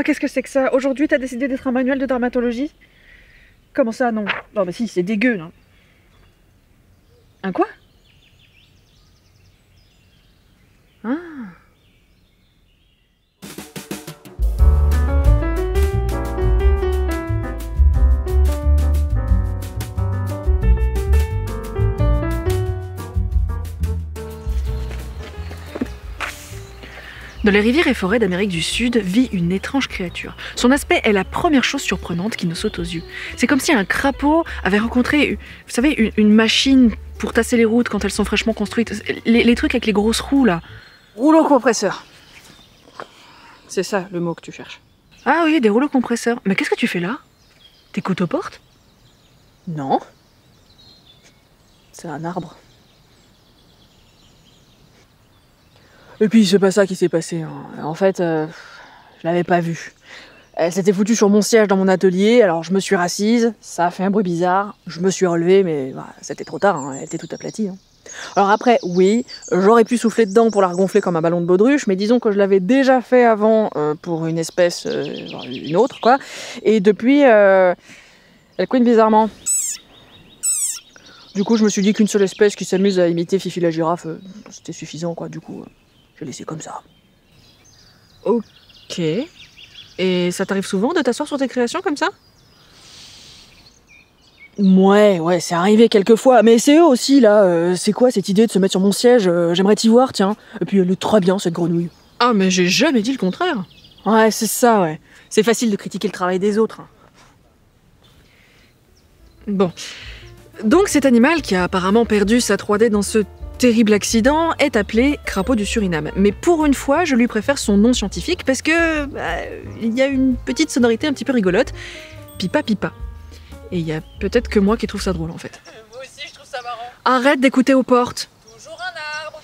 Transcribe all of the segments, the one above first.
là, qu'est-ce que c'est que ça? Aujourd'hui, t'as décidé d'être un manuel de dermatologie? Comment ça, non? Non, mais si, c'est dégueu, là. Un quoi? Ah. Dans les rivières et forêts d'Amérique du Sud vit une étrange créature. Son aspect est la première chose surprenante qui nous saute aux yeux. C'est comme si un crapaud avait rencontré, vous savez, une machine pour tasser les routes quand elles sont fraîchement construites. Les trucs avec les grosses roues, là. Rouleau compresseur. C'est ça, le mot que tu cherches. Ah oui, des rouleaux compresseurs. Mais qu'est-ce que tu fais là? T'écoutes aux portes? Non. C'est un arbre. Et puis c'est pas ça qui s'est passé. En fait, je l'avais pas vue. Elle s'était foutue sur mon siège dans mon atelier, alors je me suis rassise, ça a fait un bruit bizarre, je me suis relevée, mais bah, c'était trop tard, elle était toute aplatie. Alors après, oui, j'aurais pu souffler dedans pour la regonfler comme un ballon de baudruche, mais disons que je l'avais déjà fait avant pour une espèce, une autre, quoi. Et depuis, elle couine bizarrement. Du coup, je me suis dit qu'une seule espèce qui s'amuse à imiter Fifi la girafe, c'était suffisant, quoi, du coup... Je l'ai laissé comme ça. Ok. Et ça t'arrive souvent de t'asseoir sur tes créations comme ça? Ouais, c'est arrivé quelques fois. Mais c'est eux aussi, là. C'est quoi cette idée de se mettre sur mon siège? J'aimerais t'y voir, tiens. Et puis elle est très bien, cette grenouille. Ah, mais j'ai jamais dit le contraire. Ouais, c'est ça, ouais. C'est facile de critiquer le travail des autres. Bon. Donc cet animal, qui a apparemment perdu sa 3D dans ce terrible accident, est appelé crapaud du Suriname. Mais pour une fois, je lui préfère son nom scientifique parce que il y a une petite sonorité un petit peu rigolote. Pipa pipa. Et il y a peut-être que moi qui trouve ça drôle en fait. Moi aussi je trouve ça marrant. Arrête d'écouter aux portes. Toujours un arbre.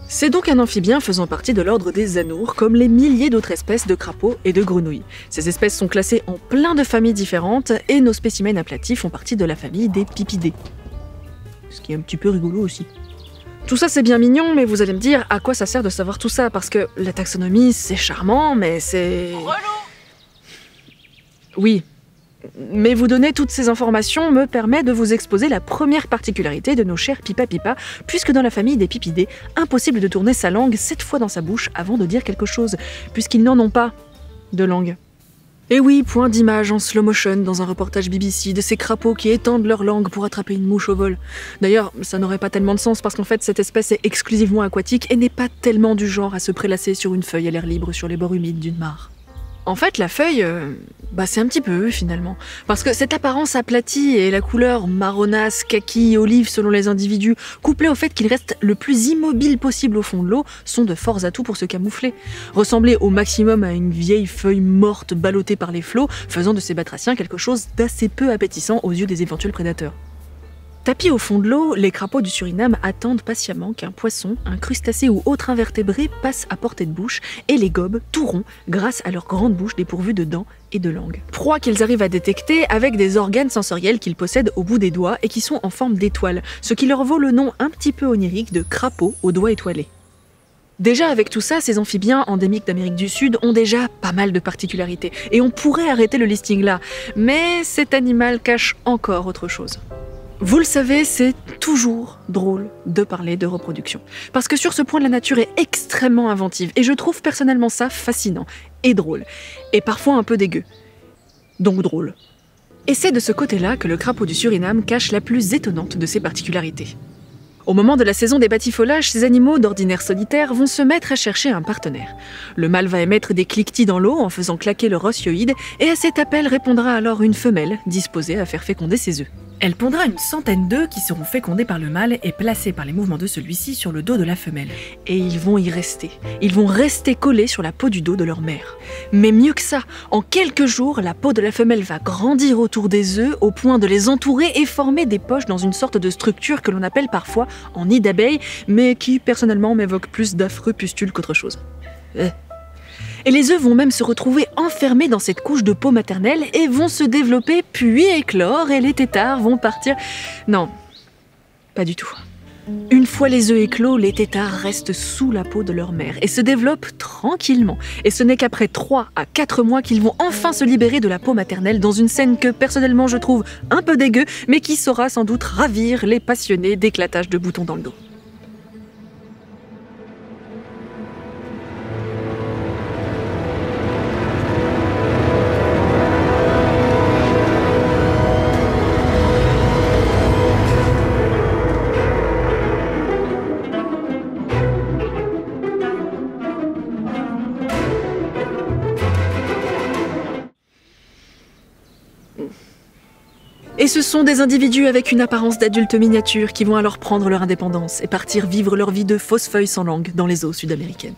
C'est donc un amphibien faisant partie de l'ordre des anours, comme les milliers d'autres espèces de crapauds et de grenouilles. Ces espèces sont classées en plein de familles différentes et nos spécimens aplatis font partie de la famille des pipidés. Ce qui est un petit peu rigolo aussi. Tout ça c'est bien mignon, mais vous allez me dire à quoi ça sert de savoir tout ça, parce que la taxonomie c'est charmant, mais c'est... Relou. Oui, mais vous donner toutes ces informations me permet de vous exposer la première particularité de nos chers pipa pipa, puisque dans la famille des pipidés, impossible de tourner sa langue 7 fois dans sa bouche avant de dire quelque chose, puisqu'ils n'en ont pas de langue. Et oui, point d'image en slow motion dans un reportage BBC de ces crapauds qui étendent leur langue pour attraper une mouche au vol. D'ailleurs, ça n'aurait pas tellement de sens parce qu'en fait cette espèce est exclusivement aquatique et n'est pas tellement du genre à se prélasser sur une feuille à l'air libre sur les bords humides d'une mare. En fait, la feuille, c'est un petit peu eux finalement. Parce que cette apparence aplatie et la couleur marronasse, kaki, olive selon les individus, couplée au fait qu'ils restent le plus immobile possible au fond de l'eau, sont de forts atouts pour se camoufler. Ressembler au maximum à une vieille feuille morte ballottée par les flots, faisant de ces batraciens quelque chose d'assez peu appétissant aux yeux des éventuels prédateurs. Tapis au fond de l'eau, les crapauds du Suriname attendent patiemment qu'un poisson, un crustacé ou autre invertébré passe à portée de bouche et les gobent tout ronds grâce à leur grande bouche dépourvue de dents et de langue. Proie qu'ils arrivent à détecter avec des organes sensoriels qu'ils possèdent au bout des doigts et qui sont en forme d'étoile, ce qui leur vaut le nom un petit peu onirique de crapaud aux doigts étoilés. Déjà avec tout ça, ces amphibiens endémiques d'Amérique du Sud ont déjà pas mal de particularités et on pourrait arrêter le listing là, mais cet animal cache encore autre chose. Vous le savez, c'est toujours drôle de parler de reproduction. Parce que sur ce point, la nature est extrêmement inventive. Et je trouve personnellement ça fascinant et drôle. Et parfois un peu dégueu. Donc drôle. Et c'est de ce côté-là que le crapaud du Suriname cache la plus étonnante de ses particularités. Au moment de la saison des bâtifolages, ces animaux d'ordinaire solitaires vont se mettre à chercher un partenaire. Le mâle va émettre des cliquetis dans l'eau en faisant claquer leur osioïde et à cet appel répondra alors une femelle disposée à faire féconder ses œufs. Elle pondra une centaine d'œufs qui seront fécondés par le mâle et placés par les mouvements de celui-ci sur le dos de la femelle. Et ils vont y rester. Ils vont rester collés sur la peau du dos de leur mère. Mais mieux que ça, en quelques jours, la peau de la femelle va grandir autour des œufs au point de les entourer et former des poches dans une sorte de structure que l'on appelle parfois en nid d'abeille, mais qui personnellement m'évoque plus d'affreux pustules qu'autre chose. Et les œufs vont même se retrouver enfermés dans cette couche de peau maternelle et vont se développer puis éclore et les têtards vont partir... Non, pas du tout. Une fois les œufs éclos, les têtards restent sous la peau de leur mère et se développent tranquillement. Et ce n'est qu'après 3 à 4 mois qu'ils vont enfin se libérer de la peau maternelle dans une scène que personnellement je trouve un peu dégueu, mais qui saura sans doute ravir les passionnés d'éclatage de boutons dans le dos. Et ce sont des individus avec une apparence d'adulte miniature qui vont alors prendre leur indépendance et partir vivre leur vie de fausse feuille sans langue dans les eaux sud-américaines.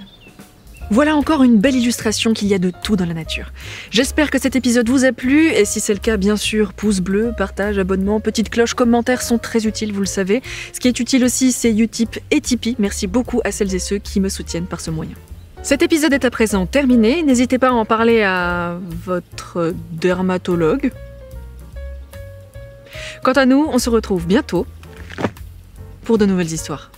Voilà encore une belle illustration qu'il y a de tout dans la nature. J'espère que cet épisode vous a plu, et si c'est le cas, bien sûr, pouce bleu, partage, abonnement, petite cloche, commentaires sont très utiles, vous le savez. Ce qui est utile aussi, c'est Utip et Tipeee. Merci beaucoup à celles et ceux qui me soutiennent par ce moyen. Cet épisode est à présent terminé, n'hésitez pas à en parler à votre dermatologue. Quant à nous, on se retrouve bientôt pour de nouvelles histoires.